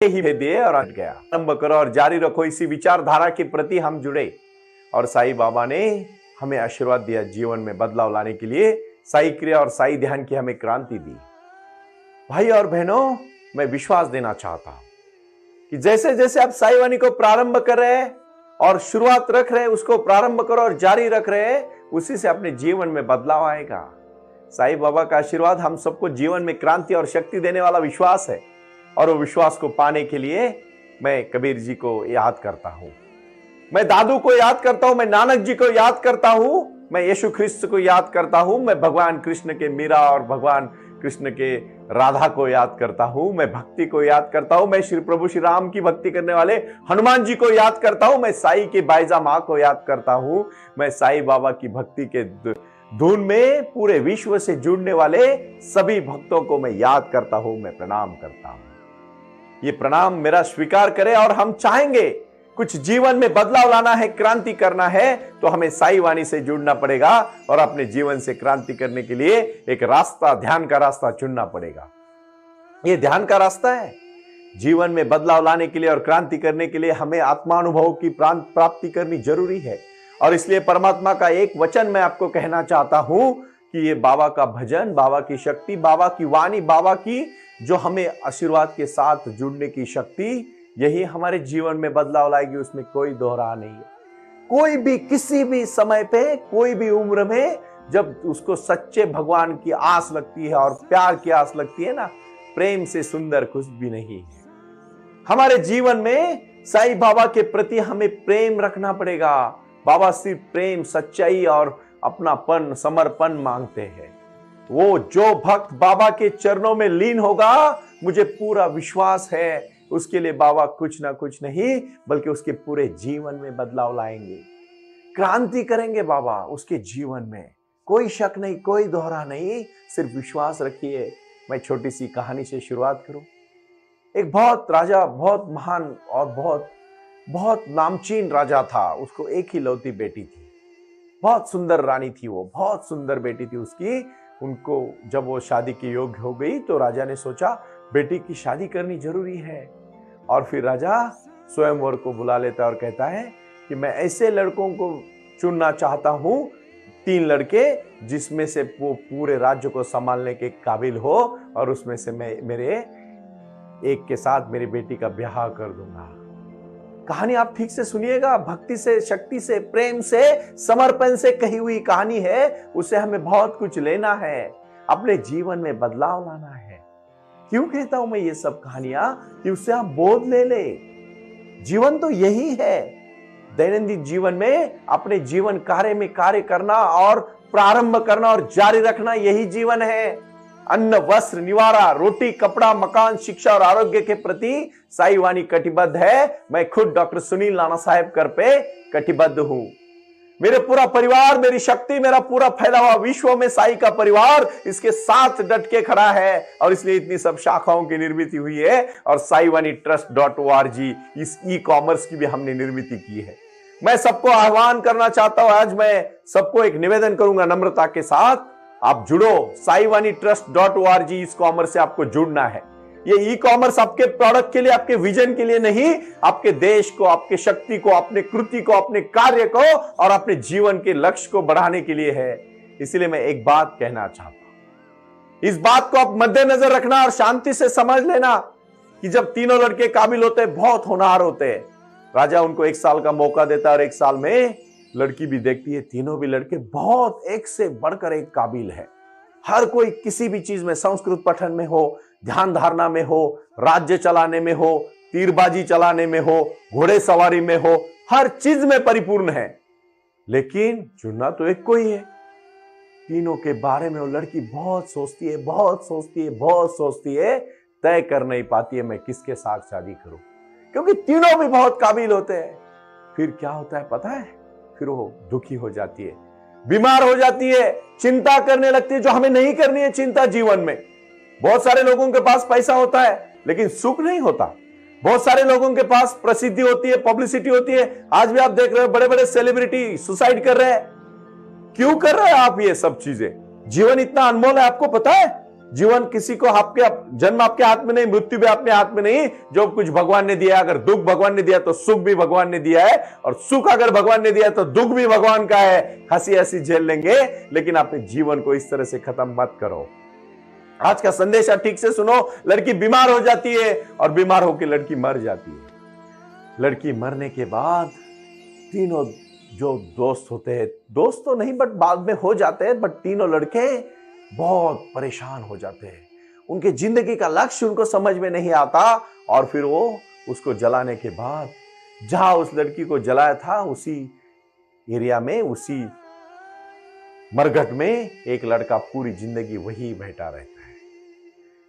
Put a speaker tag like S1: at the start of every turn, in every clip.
S1: ही दिए और हट गया। आरंभ करो और जारी रखो, इसी विचारधारा के प्रति हम जुड़े और साईं बाबा ने हमें आशीर्वाद दिया जीवन में बदलाव लाने के लिए। साई क्रिया और साई ध्यान की हमें क्रांति दी। भाई और बहनों, मैं विश्वास देना चाहता हूं कि जैसे जैसे आप साई वाणी को प्रारंभ कर रहे हैं और शुरुआत रख रहे हैं, उसको प्रारंभ करो और जारी रख रहे हैं, उसी से अपने जीवन में बदलाव आएगा। साईं बाबा का आशीर्वाद हम सबको जीवन में क्रांति और शक्ति देने वाला विश्वास है और वो विश्वास को पाने के लिए मैं कबीर जी को याद करता हूं, मैं दादू को याद करता हूं, मैं नानक जी को याद करता हूं, मैं यीशु ख्रिस्त को याद करता हूं, मैं भगवान कृष्ण के मीरा और भगवान कृष्ण के राधा को याद करता हूं, मैं भक्ति को याद करता हूं, मैं श्री प्रभु श्री राम की भक्ति करने वाले हनुमान जी को याद करता हूं, मैं साई के बाईजा माँ को याद करता हूं, मैं साईं बाबा की भक्ति के धुन में पूरे विश्व से जुड़ने वाले सभी भक्तों को मैं याद करता हूं, मैं प्रणाम करता हूं। ये प्रणाम मेरा स्वीकार करें और हम चाहेंगे कुछ जीवन में बदलाव लाना है, क्रांति करना है, तो हमें साई वाणी से जुड़ना पड़ेगा और अपने जीवन से क्रांति करने के लिए एक रास्ता, ध्यान का रास्ता चुनना पड़ेगा। ये ध्यान का रास्ता है। जीवन में बदलाव लाने के लिए और क्रांति करने के लिए हमें आत्मानुभव की प्राप्ति करनी जरूरी है और इसलिए परमात्मा का एक वचन मैं आपको कहना चाहता हूं कि ये बाबा का भजन, बाबा की शक्ति, बाबा की वाणी, बाबा की जो हमें आशीर्वाद के साथ जुड़ने की शक्ति, यही हमारे जीवन में बदलाव लाएगी, उसमें कोई दोहरा नहीं है। कोई भी किसी भी समय पे, कोई भी उम्र में जब उसको सच्चे भगवान की आस लगती है और प्यार की आस लगती है ना, प्रेम से सुंदर कुछ भी नहीं है। हमारे जीवन में साईं बाबा के प्रति हमें प्रेम रखना पड़ेगा। बाबा सिर्फ प्रेम, सच्चाई और अपनापन, समर्पण मांगते हैं। वो जो भक्त बाबा के चरणों में लीन होगा, मुझे पूरा विश्वास है उसके लिए बाबा कुछ ना कुछ नहीं बल्कि उसके पूरे जीवन में बदलाव लाएंगे, क्रांति करेंगे बाबा उसके जीवन में। कोई शक नहीं, कोई दोहरा नहीं, सिर्फ विश्वास रखिए। मैं छोटी सी कहानी से शुरुआत करूं। एक बहुत राजा, बहुत महान और बहुत नामचीन राजा था। उसको एक ही लौती बेटी थी, बहुत सुंदर रानी थी वो, बहुत सुंदर बेटी थी उसकी। उनको जब वो शादी के योग्य हो गई तो राजा ने सोचा बेटी की शादी करनी जरूरी है और फिर राजा स्वयंवर को बुला लेता है और कहता है कि मैं ऐसे लड़कों को चुनना चाहता हूं, 3 लड़के, जिसमें से वो पूरे राज्य को संभालने के काबिल हो और उसमें से मैं मेरे एक के साथ मेरी बेटी का ब्याह कर दूंगा। कहानी आप ठीक से सुनिएगा, भक्ति से, शक्ति से, प्रेम से, समर्पण से कही हुई कहानी है। उसे हमें बहुत कुछ लेना है, अपने जीवन में बदलाव लाना है। क्यों कहता हूं मैं ये सब कहानियां? कि उससे हम बोध ले ले। जीवन तो यही है, दैनंदिन जीवन में अपने जीवन कार्य में कार्य करना और प्रारंभ करना और जारी रखना, यही जीवन है। अन्न, वस्त्र, निवारा, रोटी, कपड़ा, मकान, शिक्षा और आरोग्य के प्रति साईं वाणी कटिबद्ध है। मैं खुद डॉक्टर सुनील नाना साहेब कर पे कटिबद्ध हूं। मेरे पूरा परिवार, मेरी शक्ति, मेरा पूरा फैला हुआ विश्व में साई का परिवार इसके साथ डट के खड़ा है और इसलिए इतनी सब शाखाओं की निर्मित हुई है और saiwanitrust.org इस ई-कॉमर्स की भी हमने निर्मित की है। मैं सबको आह्वान करना चाहता हूं, आज मैं सबको एक निवेदन करूंगा नम्रता के साथ, आप जुड़ो। saiwanitrust.org इस कॉमर्स से आपको जुड़ना है। ये ई कॉमर्स आपके प्रोडक्ट के लिए, आपके विजन के लिए नहीं, आपके देश को, आपके शक्ति को, अपने कृति को, अपने कार्य को और अपने जीवन के लक्ष्य को बढ़ाने के लिए है। इसलिए मैं एक बात कहना चाहता हूं, इस बात को आप मद्देनजर रखना और शांति से समझ लेना कि जब तीनों लड़के काबिल होते हैं, बहुत होनहार होते हैं, राजा उनको 1 साल का मौका देता है और 1 साल में लड़की भी देखती है, तीनों भी लड़के बहुत एक से बढ़कर एक काबिल है। हर कोई किसी भी चीज में, संस्कृत पठन में हो, ध्यान धारणा में हो, राज्य चलाने में हो, तीरबाजी चलाने में हो, घोड़े सवारी में हो, हर चीज में परिपूर्ण है। लेकिन चुनना तो एक को ही है। तीनों के बारे में वो लड़की बहुत सोचती है, बहुत सोचती है, बहुत सोचती है, तय कर नहीं पाती है मैं किसके साथ शादी करूं, क्योंकि तीनों भी बहुत काबिल होते हैं। फिर क्या होता है पता है? फिर वो दुखी हो जाती है, बीमार हो जाती है, चिंता करने लगती है, जो हमें नहीं करनी है चिंता जीवन में। बहुत सारे लोगों के पास पैसा होता है लेकिन सुख नहीं होता। बहुत सारे लोगों के पास प्रसिद्धि होती है, पब्लिसिटी होती है। आज भी आप देख रहे हो बड़े बड़े सेलिब्रिटी सुसाइड कर रहे हैं। क्यों कर रहे हैं आप ये सब चीजें? जीवन इतना अनमोल है, आपको पता है? जीवन किसी को आपके जन्म आपके हाथ में नहीं, मृत्यु भी अपने हाथ में नहीं। जो कुछ भगवान ने दिया, अगर दुख भगवान ने दिया तो सुख भी भगवान ने दिया है, और सुख अगर भगवान ने दिया तो दुख भी भगवान का है। हंसी हंसी झेल लेंगे, लेकिन अपने जीवन को इस तरह से खत्म मत करो। आज का संदेश ठीक से सुनो। लड़की बीमार हो जाती है और बीमार होकर लड़की मर जाती है। लड़की मरने के बाद तीनों जो दोस्त होते हैं, दोस्त तो नहीं बट बाद में हो जाते हैं, बट तीनों लड़के बहुत परेशान हो जाते हैं। उनके जिंदगी का लक्ष्य उनको समझ में नहीं आता, और फिर वो उसको जलाने के बाद, जहां उस लड़की को जलाया था उसी एरिया में, उसी मरघट में एक लड़का पूरी जिंदगी वही बैठा रहता है।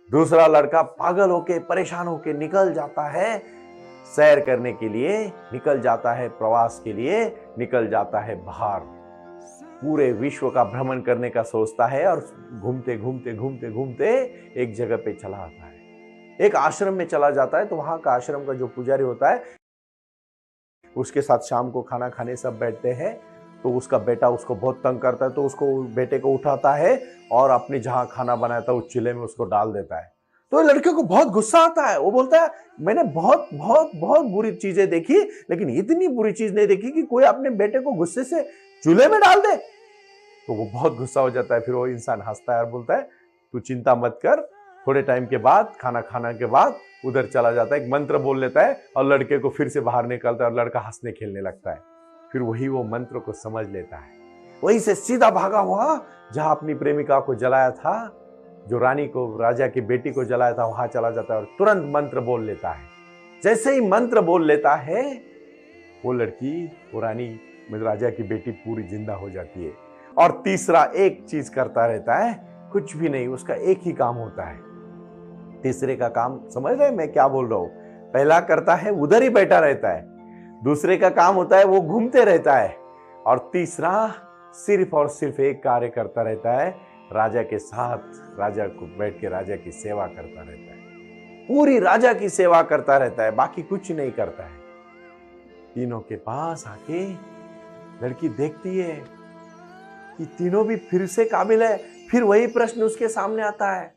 S1: दूसरा लड़का पागल होके परेशान होके निकल जाता है, सैर करने के लिए निकल जाता है, प्रवास के लिए निकल जाता है बाहर, पूरे विश्व का भ्रमण करने का सोचता है, और घूमते घूमते घूमते घूमते एक जगह पे चला आता है। एक आश्रम में चला जाता है। तो वहां का आश्रम का जो पुजारी होता है, उसके साथ शाम को खाना खाने सब बैठते हैं। तो उसका बेटा उसको बहुत तंग करता है, तो उसको बेटे को उठाता है और अपने जहां खाना बनाया था उस चूल्हे में उसको डाल देता है। तो लड़के को बहुत गुस्सा आता है। वो बोलता है, मैंने बहुत बहुत बहुत बुरी चीजें देखी, लेकिन इतनी बुरी चीज नहीं देखी कि कोई अपने बेटे को गुस्से से चूल्हे में डाल दे। तो वो बहुत गुस्सा हो जाता है। फिर वो इंसान हंसता है और बोलता है, तू चिंता मत कर। थोड़े टाइम के बाद, खाना खाने के बाद उधर चला जाता है, एक मंत्र बोल लेता है और लड़के को फिर से बाहर निकलता है और लड़का हंसने खेलने लगता है। फिर वही वो मंत्र को समझ लेता है। वहीं से सीधा भागा हुआ जहां अपनी प्रेमिका को जलाया था, जो रानी को, राजा की बेटी को जलाया था, वहां चला जाता है और तुरंत मंत्र बोल लेता है। जैसे ही मंत्र बोल लेता है, वो लड़की, वो रानी, राजा की बेटी पूरी जिंदा हो जाती है। और तीसरा एक चीज करता रहता है, कुछ भी नहीं, उसका एक ही काम होता है। तीसरे का काम समझ रहे मैं क्या बोल रहा हूं? पहला करता है उधर ही बैठा रहता है, दूसरे का काम होता है वो घूमते रहता है, और तीसरा सिर्फ और सिर्फ एक कार्य करता रहता है, राजा के साथ, राजा को बैठ के राजा की सेवा करता रहता है। पूरी राजा की सेवा करता रहता है, बाकी कुछ नहीं करता है। तीनों के पास आके लड़की देखती है कि तीनों भी फिर से काबिल है। फिर वही प्रश्न उसके सामने आता है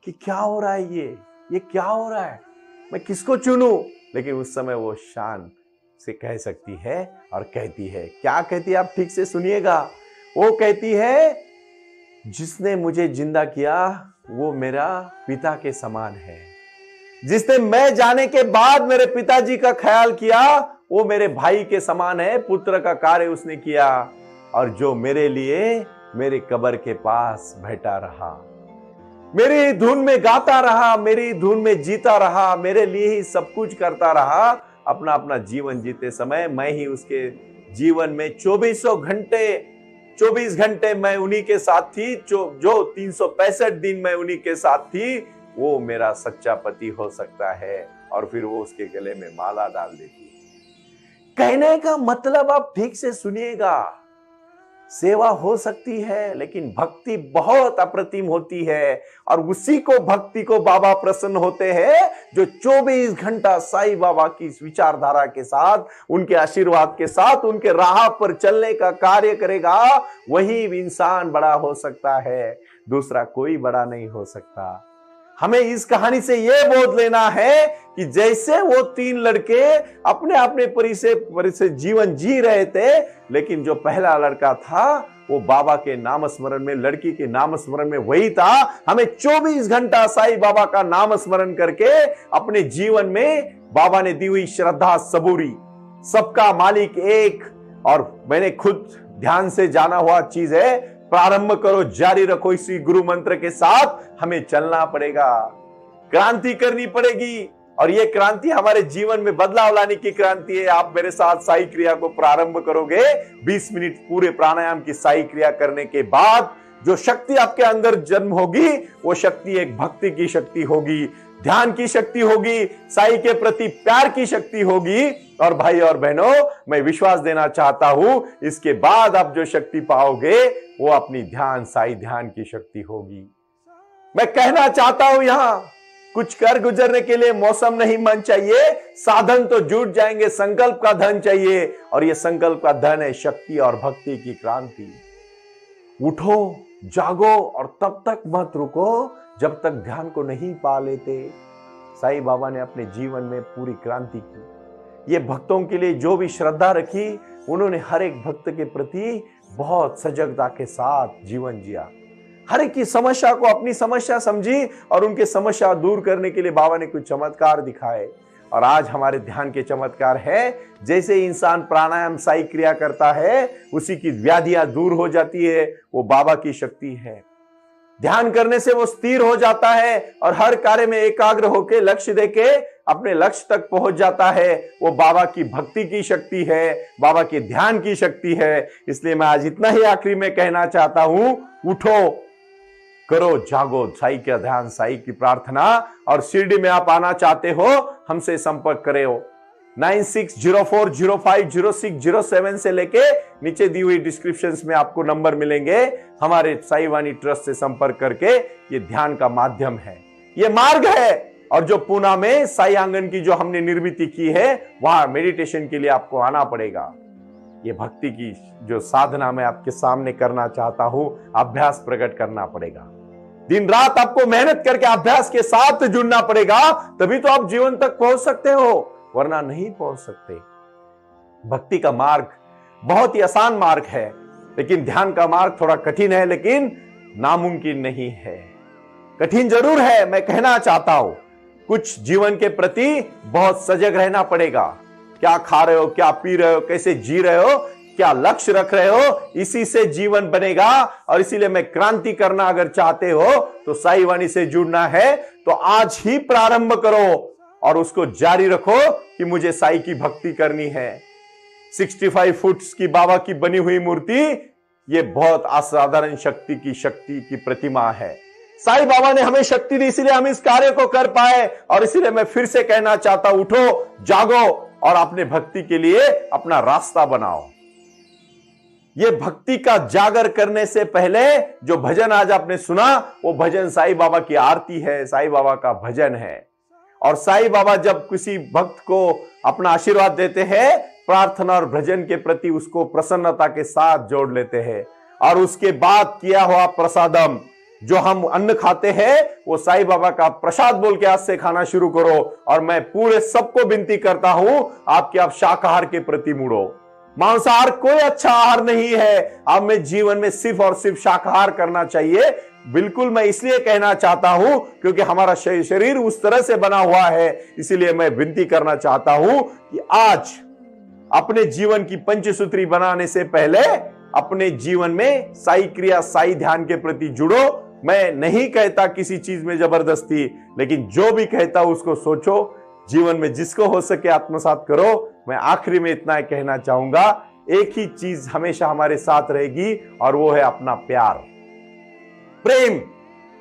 S1: कि क्या हो रहा है, ये क्या हो रहा है, मैं किसको चुनूं? लेकिन उस समय वो शान से कह सकती है और कहती है, क्या कहती है आप ठीक से सुनिएगा। वो कहती है, जिसने मुझे जिंदा किया वो मेरा पिता के समान है, जिसने मैं जाने के बाद मेरे पिताजी का ख्याल किया वो मेरे भाई के समान है, पुत्र का कार्य उसने किया, और जो मेरे लिए मेरे कब्र के पास बैठा रहा, मेरी धुन में गाता रहा, मेरी धुन में जीता रहा, मेरे लिए ही सब कुछ करता रहा। अपना अपना जीवन जीते समय मैं ही उसके जीवन में 24 घंटे मैं उन्हीं के साथ थी, जो 365 दिन मैं उन्हीं के साथ थी। वो मेरा सच्चा पति हो सकता है। और फिर वो उसके गले में माला डाल देती है। कहने का मतलब आप ठीक से सुनिएगा, सेवा हो सकती है, लेकिन भक्ति बहुत अप्रतिम होती है, और उसी को, भक्ति को बाबा प्रसन्न होते हैं जो 24 घंटा साईं बाबा की विचारधारा के साथ, उनके आशीर्वाद के साथ, उनके राह पर चलने का कार्य करेगा। वही इंसान बड़ा हो सकता है, दूसरा कोई बड़ा नहीं हो सकता। हमें इस कहानी से यह बोध लेना है कि जैसे वो तीन लड़के अपने अपने परिसे जीवन जी रहे थे, लेकिन जो पहला लड़का था वो बाबा के नाम स्मरण में, लड़की के नाम स्मरण में वही था। हमें 24 घंटा साईं बाबा का नाम स्मरण करके अपने जीवन में बाबा ने दी हुई श्रद्धा, सबूरी, सबका मालिक एक, और मैंने खुद ध्यान से जाना हुआ चीज है, प्रारंभ करो, जारी रखो, इसी गुरु मंत्र के साथ हमें चलना पड़ेगा, क्रांति करनी पड़ेगी। और ये क्रांति हमारे जीवन में बदलाव लाने की क्रांति है। आप मेरे साथ साई क्रिया को प्रारंभ करोगे, 20 मिनट पूरे प्राणायाम की साई क्रिया करने के बाद जो शक्ति आपके अंदर जन्म होगी, वो शक्ति एक भक्ति की शक्ति होगी, ध्यान की शक्ति होगी, साई के प्रति प्यार की शक्ति होगी। और भाई और बहनों, मैं विश्वास देना चाहता हूं, इसके बाद आप जो शक्ति पाओगे वो अपनी ध्यान, साई ध्यान की शक्ति होगी। मैं कहना चाहता हूं, यहां कुछ कर गुजरने के लिए मौसम नहीं, मन चाहिए, साधन तो जुट जाएंगे, संकल्प का धन चाहिए, और ये संकल्प का धन है शक्ति और भक्ति की क्रांति। उठो, जागो, और तब तक मत रुको जब तक ध्यान को नहीं पा लेते, साईं बाबा ने अपने जीवन में पूरी क्रांति की। ये भक्तों के लिए जो भी श्रद्धा रखी, उन्होंने हर एक भक्त के प्रति बहुत सजगता के साथ जीवन जिया। हर एक की समस्या को अपनी समस्या समझी और उनके समस्या दूर करने के लिए बाबा ने कुछ चमत्कार दिखाए। और आज हमारे ध्यान के चमत्कार है, जैसे इंसान प्राणायाम साई क्रिया करता है, उसी की व्याधियां दूर हो जाती है। वो बाबा की शक्ति है। ध्यान करने से वो स्थिर हो जाता है और हर कार्य में एकाग्र होकर लक्ष्य देके अपने लक्ष्य तक पहुंच जाता है। वो बाबा की भक्ति की शक्ति है, बाबा के ध्यान की शक्ति है। इसलिए मैं आज इतना ही आखिरी में कहना चाहता हूं, उठो, करो, जागो, साई का ध्यान, साई की प्रार्थना। और शिरडी में आप आना चाहते हो, हमसे संपर्क करें। 9604050607 से लेके नीचे दी हुई डिस्क्रिप्शंस में आपको नंबर मिलेंगे। हमारे साई वाणी ट्रस्ट से संपर्क करके, ये ध्यान का माध्यम है, ये मार्ग है। और जो पूना में साई आंगन की जो हमने निर्मित की है, वहां मेडिटेशन के लिए आपको आना पड़ेगा। ये भक्ति की जो साधना मैं आपके सामने करना चाहता हूं, अभ्यास प्रकट करना पड़ेगा। दिन रात आपको मेहनत करके अभ्यास के साथ जुड़ना पड़ेगा, तभी तो आप जीवन तक पहुंच सकते हो, वरना नहीं पहुंच सकते। भक्ति का मार्ग बहुत ही आसान मार्ग है, लेकिन ध्यान का मार्ग थोड़ा कठिन है, लेकिन नामुमकिन नहीं है। कठिन जरूर है, मैं कहना चाहता हूं। कुछ जीवन के प्रति बहुत सजग रहना पड़ेगा। क्या खा रहे हो, क्या पी रहे हो, कैसे जी रहे हो, क्या लक्ष्य रख रहे हो, इसी से जीवन बनेगा। और इसीलिए मैं क्रांति करना अगर चाहते हो तो साई वाणी से जुड़ना है, तो आज ही प्रारंभ करो और उसको जारी रखो कि मुझे साई की भक्ति करनी है। 65 फुट की बाबा की बनी हुई मूर्ति, ये बहुत असाधारण शक्ति की प्रतिमा है। साई बाबा ने हमें शक्ति दी, इसीलिए हम इस कार्य को कर पाए। और इसीलिए मैं फिर से कहना चाहता हूं, उठो, जागो और अपने भक्ति के लिए अपना रास्ता बनाओ। ये भक्ति का जागर करने से पहले जो भजन आज आपने सुना, वो भजन साई बाबा की आरती है, साई बाबा का भजन है। और साई बाबा जब किसी भक्त को अपना आशीर्वाद देते हैं, प्रार्थना और भजन के प्रति उसको प्रसन्नता के साथ जोड़ लेते हैं। और उसके बाद किया हुआ प्रसादम, जो हम अन्न खाते हैं, वो साई बाबा का प्रसाद बोल के आज से खाना शुरू करो। और मैं पूरे सबको विनती करता हूं, आपके आप शाकाहार के प्रति मुड़ो। मांसाहार कोई अच्छा आहार नहीं है। अब में जीवन में सिर्फ और सिर्फ शाकाहार करना चाहिए। बिल्कुल, मैं इसलिए कहना चाहता हूं क्योंकि हमारा शरीर उस तरह से बना हुआ है। इसीलिए मैं विनती करना चाहता हूं कि आज अपने जीवन की पंचसूत्री बनाने से पहले अपने जीवन में साई क्रिया, साई ध्यान के प्रति जुड़ो। मैं नहीं कहता किसी चीज में जबरदस्ती, लेकिन जो भी कहता उसको सोचो, जीवन में जिसको हो सके आत्मसात करो। मैं आखिरी में इतना कहना चाहूंगा, एक ही चीज हमेशा हमारे साथ रहेगी और वो है अपना प्यार, प्रेम।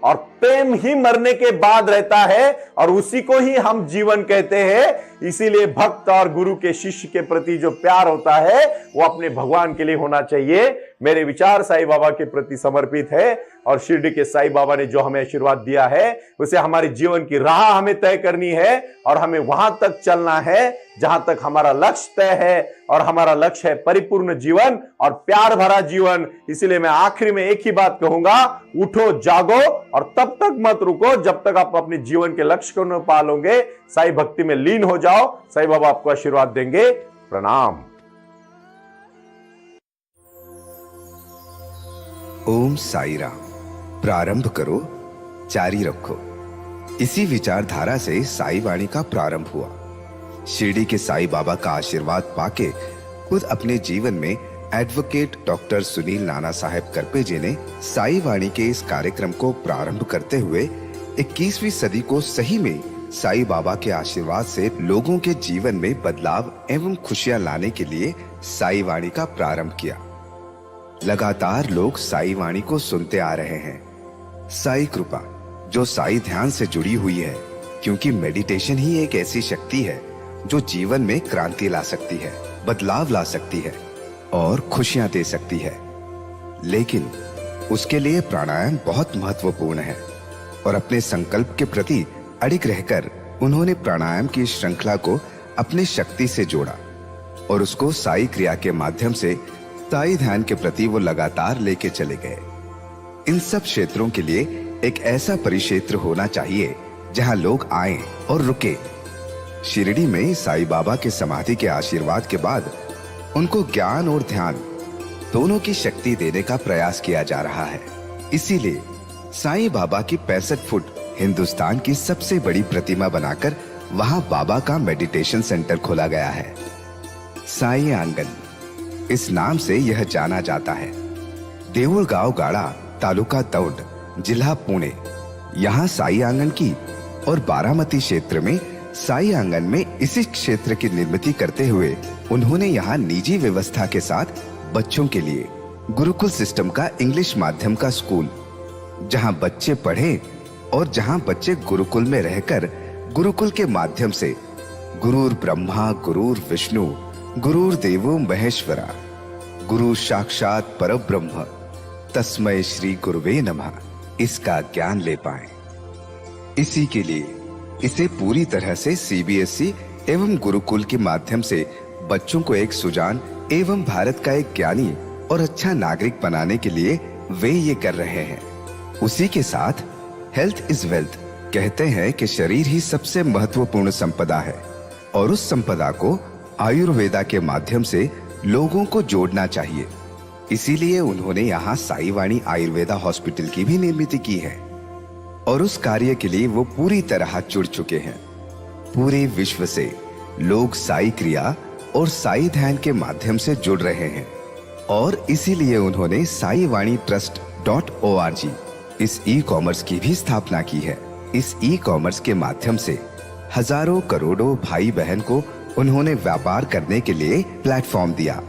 S1: और प्रेम ही मरने के बाद रहता है और उसी को ही हम जीवन कहते हैं। इसीलिए भक्त और गुरु के शिष्य के प्रति जो प्यार होता है, वो अपने भगवान के लिए होना चाहिए। मेरे विचार साईं बाबा के प्रति समर्पित है और शिरडी के साईं बाबा ने जो हमें आशीर्वाद दिया है, उसे हमारे जीवन की राह हमें तय करनी है और हमें वहां तक चलना है जहां तक हमारा लक्ष्य तय है। और हमारा लक्ष्य है परिपूर्ण जीवन और प्यार भरा जीवन। इसीलिए मैं आखिरी में एक ही बात कहूंगा, उठो, जागो और तब तक मत रुको जब तक आप अपने जीवन के लक्ष्य को न पालोगे। साई भक्ति में लीन हो जाओ, साईं बाबा आपको आशीर्वाद देंगे। प्रणाम।
S2: ओम साई राम। प्रारंभ करो, जारी रखो। इसी विचारधारा से साई वाणी का प्रारंभ हुआ। शिरडी के साई बाबा का आशीर्वाद पाके खुद अपने जीवन में एडवोकेट डॉक्टर सुनील नाना साहेब करपे जी ने साई वाणी के इस कार्यक्रम को प्रारंभ करते हुए 21वीं सदी को सही में साई बाबा के आशीर्वाद से लोगों के जीवन में बदलाव एवं खुशियां लाने के लिए साई वाणी का प्रारंभ किया। लगातार लोग साई वाणी को सुनते आ रहे हैं। साई कृपा जो साई ध्यान से जुड़ी हुई है, क्योंकि मेडिटेशन ही एक ऐसी शक्ति है जो जीवन में क्रांति ला सकती है, बदलाव ला सकती है और खुशियां दे सकती है। लेकिन उसके लिए प्राणायाम बहुत महत्वपूर्ण है और अपने संकल्प के प्रति अडिग रहकर उन्होंने प्राणायाम की श्रृंखला को अपनी शक्ति से जोड़ा और उसको साई क्रिया के माध्यम से साई ध्यान के प्रति वो लगातार लेके चले गए। इन सब क्षेत्रों के लिए एक ऐसा परिक्षेत्र होना चाहिए जहां लोग आएं और रुके। शिरडी में साईं बाबा के समाधि के आशीर्वाद के बाद उनको ज्ञान और ध्यान दोनों की शक्ति देने का प्रयास किया जा रहा है। इसीलिए साईं बाबा की 65 फुट हिंदुस्तान की सबसे बड़ी प्रतिमा बनाकर वहां बाबा का मेडिटेशन सेंटर खोला गया है। साईं आंगन, इस नाम से यह जाना जाता है। देऊळगाव गाड़ा, तालुका दौंड, जिला पुणे, यहाँ साईं आंगन की और बारामती क्षेत्र में साईं आंगन में इसी क्षेत्र की निर्मित करते हुए उन्होंने यहाँ निजी व्यवस्था के साथ बच्चों के लिए गुरुकुल सिस्टम का इंग्लिश माध्यम का स्कूल, जहाँ बच्चे पढ़े और जहाँ बच्चे गुरुकुल में रहकर गुरुकुल के माध्यम से गुरुर ब्रह्मा गुरुर विष्णु गुरुर देवो महेश्वरा गुरु साक्षात परब्रह्म तस्मै श्री गुरुवे नमः इसका ज्ञान ले पाएं। इसी के लिए इसे पूरी तरह से सीबीएसई एवं गुरुकुल के माध्यम से बच्चों को एक सुजान एवं भारत का एक ज्ञानी और अच्छा नागरिक बनाने के लिए वे ये कर रहे हैं। उसी के साथ हेल्थ इज वेल्थ कहते हैं कि शरीर ही सबसे महत्वपूर्ण संपदा है और उस संपदा को आयुर्वेदा के माध्यम से लोगों को जोड़ना चाहिए। इसीलिए उन्होंने यहाँ साईं वाणी आयुर्वेदा हॉस्पिटल की भी निर्मित की है और उस कार्य के लिए वो पूरी तरह जुड़ चुके हैं। पूरे विश्व से लोग साई क्रिया और साई ध्यान के माध्यम से जुड़ रहे हैं और इसीलिए उन्होंने साई वाणी trust.org इस ई कॉमर्स की भी स्थापना की है। इस ई कॉमर्स के माध्यम से हजारों करोड़ों भाई बहन को उन्होंने व्यापार करने के लिए प्लेटफॉर्म दिया।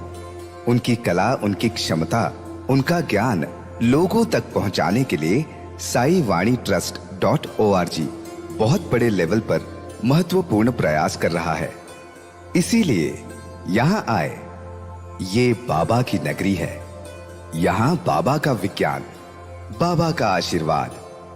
S2: उनकी कला, उनकी क्षमता, उनका ज्ञान लोगों तक पहुंचाने के लिए साईं वाणी trust.org बहुत बड़े लेवल पर महत्वपूर्ण प्रयास कर रहा है। इसीलिए यहाँ आए, ये बाबा की नगरी है। यहाँ बाबा का विज्ञान, बाबा का आशीर्वाद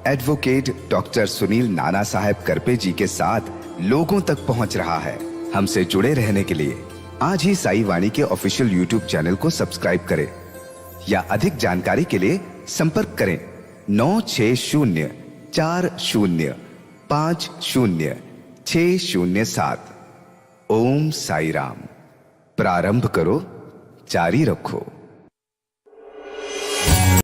S2: एडवोकेट डॉक्टर सुनील नाना साहब करपे जी के साथ लोगों तक पहुंच रहा है। हमसे जुड़े रहने के लिए आज ही साईं वाणी के ऑफिशियल यूट्यूब चैनल को सब्सक्राइब करें या अधिक जानकारी के लिए संपर्क करें 9604050607। ओम साई राम। प्रारंभ करो, जारी रखो।